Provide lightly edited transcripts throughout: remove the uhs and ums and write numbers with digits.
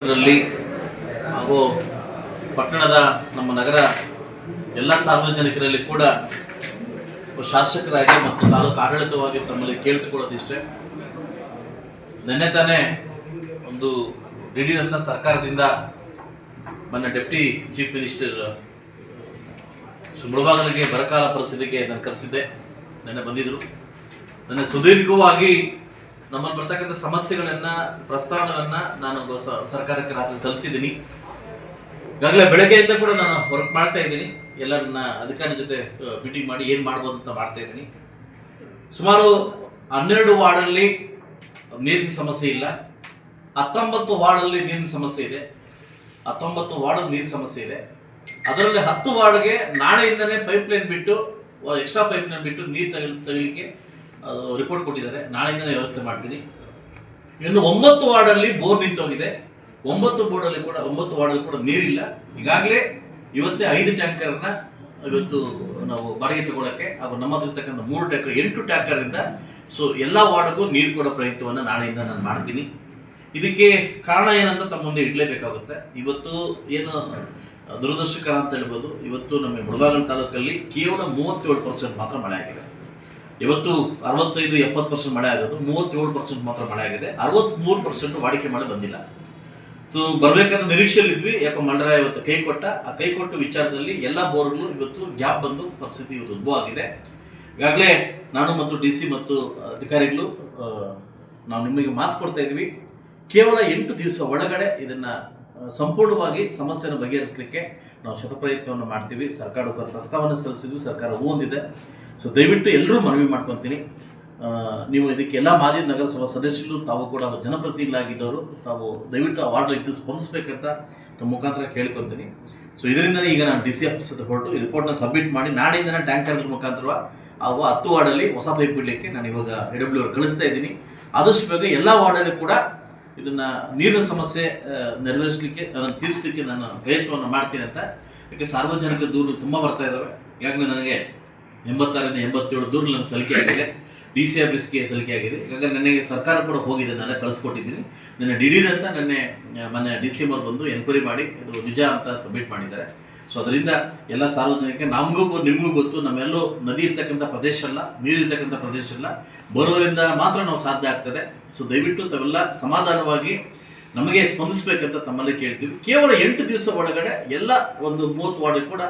ಇದರಲ್ಲಿ ಹಾಗೂ ಪಟ್ಟಣದ ನಮ್ಮ ನಗರ ಎಲ್ಲ ಸಾರ್ವಜನಿಕರಲ್ಲಿ ಕೂಡ ಶಾಸಕರಾಗಿ ಮತ್ತು ತಾಲೂಕು ಆಡಳಿತವಾಗಿ ತಮ್ಮಲ್ಲಿ ಕೇಳಿಕೊಳ್ಳೋದಿಷ್ಟೇ. ನಿನ್ನೆ ತಾನೇ ಒಂದು ದಿಢೀರಂತ ಸರ್ಕಾರದಿಂದ ನನ್ನ ಡೆಪ್ಟಿ ಚೀಫ್ ಮಿನಿಸ್ಟರ್ ಮುಳಬಾಗಿಲಿಗೆ ಬರಗಾಲ ಪರಿಸ್ಥಿತಿಗೆ ನಾನು ಕರೆಸಿದ್ದೆ. ನಿನ್ನೆ ಬಂದಿದ್ದರು. ನನ್ನ ಸುದೀರ್ಘವಾಗಿ ನಮ್ಮಲ್ಲಿ ಬರ್ತಕ್ಕಂಥ ಸಮಸ್ಯೆಗಳನ್ನು ಪ್ರಸ್ತಾವನೆಯನ್ನು ನಾನು ಸರ್ಕಾರಕ್ಕೆ ರಾತ್ರಿ ಸಲ್ಲಿಸಿದ್ದೀನಿ. ಈಗಾಗಲೇ ಬೆಳಗ್ಗೆಯಿಂದ ಕೂಡ ನಾನು ವರ್ಕ್ ಮಾಡ್ತಾ ಇದ್ದೀನಿ. ಎಲ್ಲ ನನ್ನ ಅಧಿಕಾರಿ ಜೊತೆ ಮೀಟಿಂಗ್ ಮಾಡಿ ಏನು ಮಾಡ್ಬೋದು ಅಂತ ಮಾಡ್ತಾ ಇದ್ದೀನಿ. ಸುಮಾರು 12 ವಾರ್ಡಲ್ಲಿ ನೀರಿನ ಸಮಸ್ಯೆ ಇಲ್ಲ, 19 ವಾರ್ಡಲ್ಲಿ ನೀರಿನ ಸಮಸ್ಯೆ ಇದೆ. 19 ವಾರ್ಡ್ ನೀರಿನ ಸಮಸ್ಯೆ ಇದೆ. ಅದರಲ್ಲಿ 10 ವಾರ್ಡ್ಗೆ ನಾಳೆಯಿಂದನೇ ಪೈಪ್ಲೈನ್ ಬಿಟ್ಟು ಎಕ್ಸ್ಟ್ರಾ ಪೈಪ್ಲೈನ್ ಬಿಟ್ಟು ನೀರು ತೆಗಿಲಿಕ್ಕೆ ರಿಪೋರ್ಟ್ ಕೊಟ್ಟಿದ್ದಾರೆ. ನಾಳೆಯಿಂದನೇ ವ್ಯವಸ್ಥೆ ಮಾಡ್ತೀನಿ. ಇನ್ನು 9 ವಾರ್ಡಲ್ಲಿ ಬೋರ್ ನಿಂತೋಗಿದೆ. 9 ವಾರ್ಡಲ್ಲಿ ಕೂಡ ನೀರಿಲ್ಲ. ಈಗಾಗಲೇ ಇವತ್ತೇ 5 ಟ್ಯಾಂಕರ್ನ ಇವತ್ತು ನಾವು ಬಾಡಿಗೆ ತಗೊಳ್ಳೋಕ್ಕೆ ಹಾಗೂ ನಮ್ಮ ಹತ್ರ ಇರ್ತಕ್ಕಂಥ 3 ಟ್ಯಾಂಕರ್ 8 ಟ್ಯಾಂಕರಿಂದ ಎಲ್ಲ ವಾರ್ಡ್ಗೂ ನೀರು ಕೊಡೋ ಪ್ರಯತ್ನವನ್ನು ನಾಳೆಯಿಂದ ನಾನು ಮಾಡ್ತೀನಿ. ಇದಕ್ಕೆ ಕಾರಣ ಏನಂತ ತಮ್ಮ ಮುಂದೆ ಇಡಲೇಬೇಕಾಗುತ್ತೆ. ಇವತ್ತು ಏನು ದುರದೃಷ್ಟಕರ ಅಂತ ಹೇಳ್ಬೋದು, ಇವತ್ತು ನಮ್ಮ ಮುಳಬಾಗಿಲು ತಾಲೂಕಲ್ಲಿ ಕೇವಲ 37% ಮಾತ್ರ ಮಳೆ ಆಗಿದೆ. ಇವತ್ತು 65-70% ಮಳೆ ಆಗೋದು, 37% ಮಾತ್ರ ಮಳೆ ಆಗಿದೆ. 63% ವಾಡಿಕೆ ಮಳೆ ಬಂದಿಲ್ಲ. ಬರಬೇಕಾದ ನಿರೀಕ್ಷೆಯಲ್ಲಿ ಇದ್ವಿ. ಯಾಕೋ ಮಂಡಲ ಇವತ್ತು ಕೈ ಕೊಟ್ಟ ವಿಚಾರದಲ್ಲಿ ಎಲ್ಲ ಬೋರ್ಗಳು ಇವತ್ತು ಗ್ಯಾಪ್ ಬಂದು ಪರಿಸ್ಥಿತಿ ಇವತ್ತು ಉದ್ಭವ ಆಗಿದೆ. ಈಗಾಗಲೇ ನಾನು ಮತ್ತು DC ಮತ್ತು ಅಧಿಕಾರಿಗಳು ನಾವು ನಿಮಗೆ ಮಾತು ಕೊಡ್ತಾ ಇದ್ವಿ. ಕೇವಲ 8 ದಿವಸ ಒಳಗಡೆ ಇದನ್ನು ಸಂಪೂರ್ಣವಾಗಿ ಸಮಸ್ಯೆಯನ್ನು ಬಗೆಹರಿಸಲಿಕ್ಕೆ ನಾವು ಶತಪ್ರಯತ್ನವನ್ನು ಮಾಡ್ತೀವಿ. ಸರ್ಕಾರಕ್ಕೆ ಪ್ರಸ್ತಾವನೆ ಸಲ್ಲಿಸಿದ್ವಿ, ಸರ್ಕಾರ ಹೊಂದಿದೆ. ದಯವಿಟ್ಟು ಎಲ್ಲರೂ ಮನವಿ ಮಾಡ್ಕೊತೀನಿ. ನೀವು ಇದಕ್ಕೆ ಎಲ್ಲ ಮಾಜಿ ನಗರಸಭಾ ಸದಸ್ಯರು ತಾವು ಕೂಡ ಜನಪ್ರತಿನಿಧಿಗಳಾಗಿದ್ದವರು ತಾವು ದಯವಿಟ್ಟು ಆ ವಾರ್ಡ್ ಇದ್ದು ಸ್ಪಂದಿಸಬೇಕಂತ ತಮ್ಮ ಮುಖಾಂತರ ಕೇಳ್ಕೊತೀನಿ. ಇದರಿಂದಲೇ ಈಗ ನಾನು DC ಆಫೀಸ್ ಹೊರಟು ಈ ರಿಪೋರ್ಟ್ನ ಸಬ್ಮಿಟ್ ಮಾಡಿ ನಾಳೆಯಿಂದ ಟ್ಯಾಂಕರ್ಗಳ ಮುಖಾಂತರ ಆ 10 ವಾರ್ಡಲ್ಲಿ ಹೊಸ ಪೈಪ್ ಬಿಡಲಿಕ್ಕೆ ನಾನು ಇವಾಗ AWR ಕಳಿಸ್ತಾ ಇದ್ದೀನಿ. ಆದಷ್ಟು ಬೇಗ ಎಲ್ಲ ವಾರ್ಡಲ್ಲಿ ಕೂಡ ಇದನ್ನು ನೀರಿನ ಸಮಸ್ಯೆ ನೆರವೇರಿಸಲಿಕ್ಕೆ ಅದನ್ನು ತೀರಿಸಲಿಕ್ಕೆ ನಾನು ಪ್ರಯತ್ನವನ್ನು ಮಾಡ್ತೀನಿ ಅಂತ. ಯಾಕೆ ಸಾರ್ವಜನಿಕ ದೂರು ತುಂಬ ಬರ್ತಾ ಇದ್ದಾವೆ. ಈಗಾಗಲೇ ನನಗೆ 86-87 ದೂರು ನಮ್ಗೆ ಸಲ್ಲಿಕೆ ಆಗಿದೆ. DC ಆಫೀಸ್ಗೆ ಸಲ್ಲಿಕೆ ಆಗಿದೆ. ಈಗಾಗಲೇ ನನಗೆ ಸರ್ಕಾರ ಕೂಡ ಹೋಗಿದೆ, ನಾನೇ ಕಳಿಸ್ಕೊಟ್ಟಿದ್ದೀನಿ. ನನ್ನ ದಿಢೀರ್ ಅಂತ ಮೊನ್ನೆ DCM ಅವ್ರು ಬಂದು ಎನ್ಕ್ವೈರಿ ಮಾಡಿ ಇದು ನಿಜ ಅಂತ ಸಬ್ಮಿಟ್ ಮಾಡಿದ್ದಾರೆ. ಅದರಿಂದ ಎಲ್ಲ ಸಾರ್ವಜನಿಕ ನಿಮಗೂ ಗೊತ್ತು, ನಮ್ಮೆಲ್ಲೂ ನದಿ ಇರ್ತಕ್ಕಂಥ ಪ್ರದೇಶ ಅಲ್ಲ, ನೀರು ಇರ್ತಕ್ಕಂಥ ಪ್ರದೇಶ ಅಲ್ಲ, ಬರುವುದರಿಂದ ಮಾತ್ರ ನಾವು ಸಾಧ್ಯ ಆಗ್ತದೆ. ದಯವಿಟ್ಟು ತಾವೆಲ್ಲ ಸಮಾಧಾನವಾಗಿ ನಮಗೆ ಸ್ಪಂದಿಸಬೇಕಂತ ತಮ್ಮಲ್ಲಿ ಕೇಳ್ತೀವಿ. ಕೇವಲ 8 ದಿವಸ ಒಳಗಡೆ ಎಲ್ಲ ಒಂದು 30 ವಾರ್ಡ್ ಕೂಡ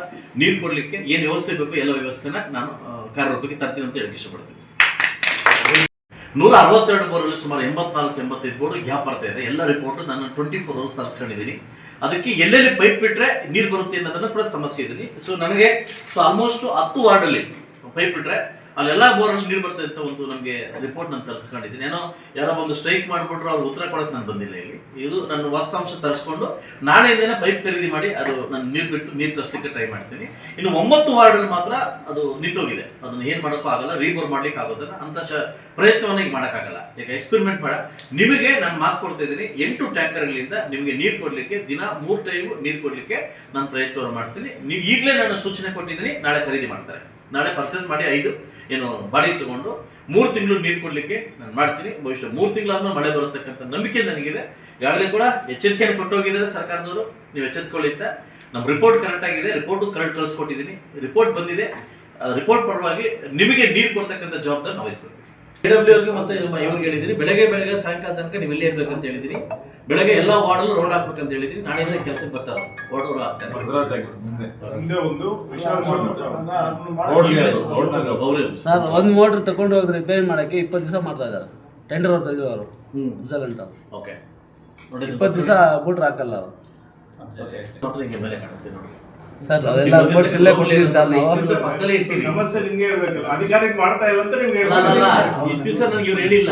ನೀರು ಕೊಡಲಿಕ್ಕೆ ಏನು ವ್ಯವಸ್ಥೆ ಬೇಕೋ ಎಲ್ಲ ವ್ಯವಸ್ಥೆನ ನಾನು ಕಾರ್ಯರೂಪಕ್ಕೆ ತರ್ತೀನಿ ಅಂತ ಹೇಳಕ್ಕೆ ಇಷ್ಟಪಡ್ತೀನಿ. 162 ಬೋರಲ್ಲಿ ಸುಮಾರು 84-85 ಬೋರ್ಡ್ ಗ್ಯಾಪ್ ಬರ್ತಾ ಇದೆ. ಎಲ್ಲ ರಿಪೋರ್ಟ್ ನಾನು 24 ಅವರ್ಸ್ ತರಿಸ್ಕೊಂಡಿದ್ದೀನಿ. ಅದಕ್ಕೆ ಎಲ್ಲೆಲ್ಲಿ ಪೈಪ್ ಬಿಟ್ಟರೆ ನೀರು ಬರುತ್ತೆ ಅನ್ನೋದನ್ನು ಕೂಡ ಸಮಸ್ಯೆ ಇದ್ದೀನಿ. ನನಗೆ ಆಲ್ಮೋಸ್ಟ್ 10 ವಾರ್ಡಲ್ಲಿ ಪೈಪ್ ಬಿಟ್ಟರೆ ಅಲ್ಲೆಲ್ಲ ಬೋರಲ್ಲಿ ನೀರು ಬರ್ತದೆ ಅಂತ ಒಂದು ನಮಗೆ ರಿಪೋರ್ಟ್ ನಾನು ತರಿಸ್ಕೊಂಡಿದ್ದೀನಿ. ಯಾರೋ ಒಂದು ಸ್ಟ್ರೈಕ್ ಮಾಡಿಬಿಟ್ರು ಅವ್ರು ಉತ್ತರ ಕೊಡೋಕೆ ನಾನು ಬಂದಿಲ್ಲ. ಇದು ನನ್ನ ವಾಸ್ತವಾಂಶ ತರಿಸ್ಕೊಂಡು ನಾಳೆಯಿಂದನೇ ಪೈಪ್ ಖರೀದಿ ಮಾಡಿ ಅದು ನಾನು ನೀರು ತರಿಸಲಿಕ್ಕೆ ಟ್ರೈ ಮಾಡ್ತೀನಿ. ಇನ್ನು 9 ವಾರ್ಡಲ್ಲಿ ಮಾತ್ರ ಅದು ನಿಂತೋಗಿದೆ. ಅದನ್ನು ಏನು ಮಾಡೋಕ್ಕೂ ಆಗಲ್ಲ, ರೀಬೋರ್ ಮಾಡ್ಲಿಕ್ಕೆ ಆಗೋದನ್ನ ಅಂತ ಪ್ರಯತ್ನವನ್ನು ಈಗ ಮಾಡೋಕ್ಕಾಗಲ್ಲ. ಈಗ ಎಕ್ಸ್ಪೆರಿಮೆಂಟ್ ನಿಮಗೆ ನಾನು ಮಾತು ಕೊಡ್ತಾ ಇದ್ದೀನಿ. 8 ಟ್ಯಾಂಕರ್ಗಳಿಂದ ನಿಮಗೆ ನೀರು ಕೊಡಲಿಕ್ಕೆ ದಿನ 3 ಟೈಮ್ ನೀರು ಕೊಡಲಿಕ್ಕೆ ನಾನು ಪ್ರಯತ್ನವನ್ನು ಮಾಡ್ತೀನಿ. ನೀವು ಈಗಲೇ ನಾನು ಸೂಚನೆ ಕೊಟ್ಟಿದ್ದೀನಿ, ನಾಳೆ ಖರೀದಿ ಮಾಡ್ತಾರೆ. ನಾಳೆ ಪರ್ಚೇಸ್ ಮಾಡಿ 5 ಬಾಡಿಗೆ ತಗೊಂಡು 3 ತಿಂಗಳು ನೀರು ಕೊಡಲಿಕ್ಕೆ ನಾನು ಮಾಡ್ತೀನಿ. ಬಹುಶಃ 3 ತಿಂಗಳಾದ್ಮೇಲೆ ಮಳೆ ಬರತಕ್ಕಂಥ ನಂಬಿಕೆ ನನಗಿದೆ. ಈಗಾಗಲೇ ಕೂಡ ಎಚ್ಚರಿಕೆಯನ್ನು ಕೊಟ್ಟೋಗಿದ್ದಾರೆ ಸರ್ಕಾರದವರು, ನೀವು ಎಚ್ಚೆತ್ಕೊಳ್ಳಿ ಅಂತ. ನಮ್ಮ ರಿಪೋರ್ಟ್ ಕರೆಕ್ಟ್ ಆಗಿದೆ, ರಿಪೋರ್ಟು ಕರೆಕ್ಟ್ ಕಳಿಸ್ಕೊಟ್ಟಿದ್ದೀನಿ, ರಿಪೋರ್ಟ್ ಬಂದಿದೆ. ರಿಪೋರ್ಟ್ ಪರವಾಗಿ ನಿಮಗೆ ನೀರು ಕೊಡ್ತಕ್ಕಂಥ ಜವಾಬ್ದಾರಿ ನಾವು ವಹಿಸ್ಕೊಳ್ತೀವಿ. AWRಗೆ ಮತ್ತೆ ಇವ್ರಿಗೆ ಹೇಳಿದ್ದೀನಿ, ಬೆಳಗ್ಗೆ ಸಾಯಂಕಾಲ ತನಕ ನೀವು ಇಲ್ಲೇ ಇರ್ಬೇಕಂತ ಹೇಳಿದ್ದೀನಿ. ಬೆಳಗ್ಗೆ ಎಲ್ಲ ವಾರ್ಡಲ್ಲೂ ರೋಡ್ ಹಾಕ್ಬೇಕಂತ ಹೇಳಿದ್ದೀನಿ. ನಾಳೆಯಿಂದ ಕೆಲಸಕ್ಕೆ ಬರ್ತಾರೆ, ರೋಡ್ ಹಾಕ್ತಾರೆ. ಸರ್, 1 ಮೋಟ್ರ್ ತಗೊಂಡು ಹೋಗಿ ರಿಪೇರಿ ಮಾಡಕ್ಕೆ 20 ದಿವಸ ಮಾಡ್ತಾ ಇದ್ದಾರೆ. ಟೆಂಡರ್ ಅವ್ರು ತೆಗೆದ್ರು ಅವರು ಅಂತ. ಓಕೆ, 20 ದಿವಸ ಮೋಟ್ರ್ ಹಾಕಲ್ಲ ಅವರು. ಮೇಲೆ ಕಾಣಿಸ್ತೀನಿ ನೋಡಿ ಸರ್, ಅವೆಲ್ಲ ರಿಪೋರ್ಟ್ಸ್ ಇಲ್ಲೇ ಕೊಡ್ತೀವಿ ಸರ್. ಪಕ್ಕದಲ್ಲೇ ಇರ್ತೀವಿ. ಸಮಸ್ಯೆ ನಿಮ್ಗೆ ಹೇಳ್ಬೇಕಲ್ಲ, ಅಧಿಕಾರಿಗೆ ಮಾಡ್ತಾ ಇಲ್ಲ ಅಂತ ನಿಮ್ಗೆ ಇಷ್ಟು ದಿವಸ ನನಗೆ ಇವ್ರು ಹೇಳಿಲ್ಲ.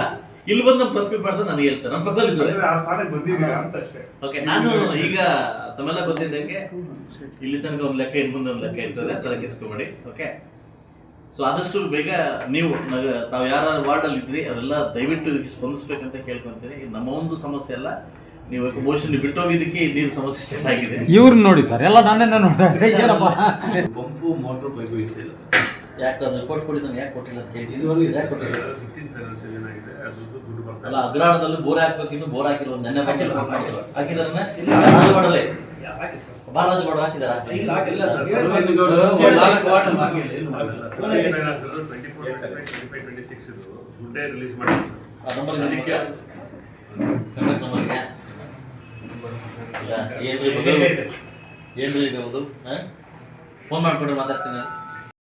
ಇಲ್ಲಿ ಬಂದು ನಮ್ಮ ಪ್ರಶ್ನೆ ಮಾಡ್ತಾ ನನಗೆ ಹೇಳ್ತಾರೆ, ನಮ್ಮ ಪಕ್ಕದಲ್ಲಿ ಇದ್ದಾರೆ. ಆ ಸ್ಥಾನಕ್ಕೆ ಬಂದಿದ್ದೀರಾ ಅಂತ ಅಷ್ಟೇ. ಓಕೆ, ನಾನು ಈಗ ತಮ್ಮೆಲ್ಲ ಗೊತ್ತಿದ್ದಂಗೆ ಇಲ್ಲಿ ತನಕ ಒಂದು ಲೆಕ್ಕ, ಇನ್ನು ಮುಂದೆ ಒಂದು ಲೆಕ್ಕ ಇರ್ತದೆ, ತಲೆಕೆಡಿಸ್ಕೊಬೇಡಿ. ಓಕೆ, ಆದಷ್ಟು ಬೇಗ ನೀವು ತಾವು ಯಾರು ವಾರ್ಡಲ್ಲಿ ಇದ್ರಿ ಅವರೆಲ್ಲ ದಯವಿಟ್ಟು ಇದಕ್ಕೆ ಸ್ಪಂದಿಸ್ಬೇಕಂತ ಕೇಳ್ಕೊಂತೀನಿ. ಇದು ನಮ್ಮ ಒಂದು ಸಮಸ್ಯೆ ಅಲ್ಲ. ನೀವು ಬಹುಶಃ ನೀವು ಬಿಟ್ಟೋಗಿದ್ದಕ್ಕೆ ನೀರು ಸಮಸ್ಯೆ ಸ್ಟಾರ್ಟ್ ಆಗಿದೆ. ಇವ್ರನ್ನ ನೋಡಿ ಸರ್, ಎಲ್ಲ ನಾನೇ ನೋಡ್ತಾ ಇದ್ದೆ. ಪಂಪು ಮೋಟ್ರು ಪೈಪು ಇರಿಸಿಲ್ಲ. ಯಾಕೆ ಅದು ರಿಪೋರ್ಟ್ ಕೊಟ್ಟಿದ್ದಾನೆ ಯಾಕೆ ಕೊಟ್ಟಿಲ್ಲ ಅಂತ ಕೇಳಿ ಯಾಕೆ ಕೊಟ್ಟಿಲ್ಲ 15 ಫೈನಾನ್ಷಿಯಲ್ ಏನಾಗಿದೆ ಅದು ದುಡ್ಡು ಬರ್ತಾ ಅಲ್ಲ ಅಗ್ರಾಣದಲ್ಲಿ ಬೋರ್ ಹಾಕ್ಬೇಕು ಇನ್ನು ಬೋರ್ ಹಾಕಿಲ್ಲ ನೆನ್ನೆ ಹಾಕಿದಾರನ್ನ ರಾಜು ಮಾಡಲೇ ಬಾಲರಾಜು ಗೌಡ ಹಾಕಿದಾರ ಫೈನಾನ್ಸ್ 24-25-26 ಇದು ದುಡ್ಡೇ ರಿಲೀಸ್ ಮಾಡಿಲ್ಲ ಸರ್. ನಂಬರ್ ಇದಕ್ಕೆ ಕರೆಕ್ಟ್ ನಂಬರ್ಗೆ ಏನ್ರಿ ಇದು ಏನ್ರಿ ಇದು ಫೋನ್ ಮಾಡ್ಕೊಂಡ್ರೆ ಮಾತಾಡ್ತೀನಿ